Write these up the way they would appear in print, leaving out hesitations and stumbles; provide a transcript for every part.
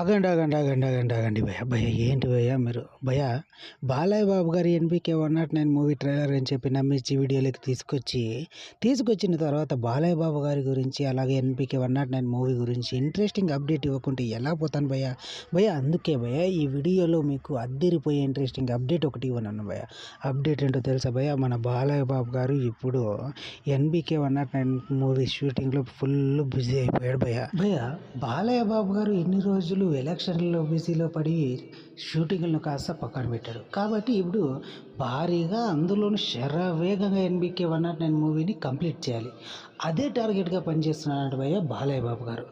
ఆగండి, ఆగండి, ఆగండి, ఆగండి, ఆగండి భయ్యా! భయ్యా ఏంటి భయ్యా మీరు? భయ్యా 'బాలయ్య బాబు' గారి 'ఎన్‌బీకే 109' మూవీ ట్రైలర్ అని చెప్పి నమ్మించి వీడియోలోకి తీసుకొచ్చిన తర్వాత 'బాలయ్య బాబు' గారి గురించి అలాగే 'ఎన్‌బీకే 109' మూవీ గురించి ఇంట్రెస్టింగ్ అప్డేట్ ఇవ్వకుంటే ఎలా పోతాను భయ్యా! భయ్యా అందుకే భయ్యా ఈ వీడియోలో మీకు అద్దిరిపోయే ఇంట్రెస్టింగ్ అప్డేట్ ఒకటి ఇవ్వనున్నాను భయ్యా! అప్డేట్ ఏంటో తెలుసా భయ్యా? మన 'బాలయ్య బాబు' గారు ఇప్పుడు 'ఎన్‌బీకే 109' మూవీ షూటింగ్‌లో ఫుల్ బిజీ అయిపోయాడు భయ్యా! భయ్యా 'బాలయ్య బాబు' గారు ఇన్ని రోజులు ఎలక్షన్‌లో బిజీలో పడి షూటింగ్‌లను కాస్త పక్కన పెట్టాడు. కాబట్టి ఇప్పుడు భారీగా అందులోను శరవేగంగా 'ఎన్‌బీకే 109' మూవీని కంప్లీట్ చేయాలి. అదే టార్గెట్‌గా పనిచేస్తున్నాడంట భయ్యా 'బాలయ్య బాబు' గారు.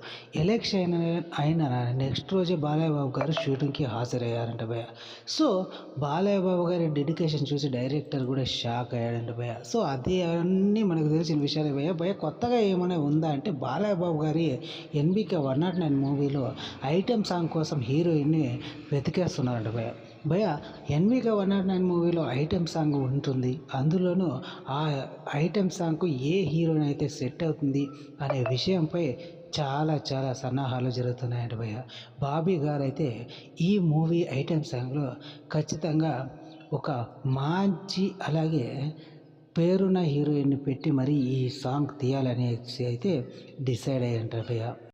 ఎలక్షన్ అయిన నెక్స్ట్ రోజే 'బాలయ్య బాబు' గారు షూటింగ్‌కి హాజరయ్యారంట భయ్యా. సో 'బాలయ్య బాబు' గారి డెడికేషన్ చూసి డైరెక్టర్ కూడా షాక్ అయ్యాడంట భయ్యా. సో అది అన్నీ మనకు తెలిసిన విషయాలే భయ్యా. భయ్యా కొత్తగా ఏమైనా ఉందా అంటే 'బాలయ్య బాబు' గారి 'ఎన్‌బీకే 109' మూవీలో ఐటెమ్ సాంగ్ కోసం హీరోయిన్‌ని వెతికేస్తున్నారంట భయ్యా. భయ్యా 'ఎన్‌బీకే 109' మూవీలో ఐటెమ్ సాంగ్ ఉంటుంది. అందులోనూ ఆ ఐటెమ్ సాంగ్‌కు ఏ హీరోయిన్ అయితే సెట్ అవుతుంది అనే విషయంపై చాలా చాలా సన్నాహాలు జరుగుతున్నాయంట భయ్యా. బాబీ గారైతే ఈ మూవీ ఐటెమ్ సాంగ్‌లో ఖచ్చితంగా ఒక మంచి అలాగే పేరున్న హీరోయిన్‌ని పెట్టి మరి ఈ సాంగ్ తీయాలనేసి అయితే డిసైడ్ అయ్యారంట భయ్యా.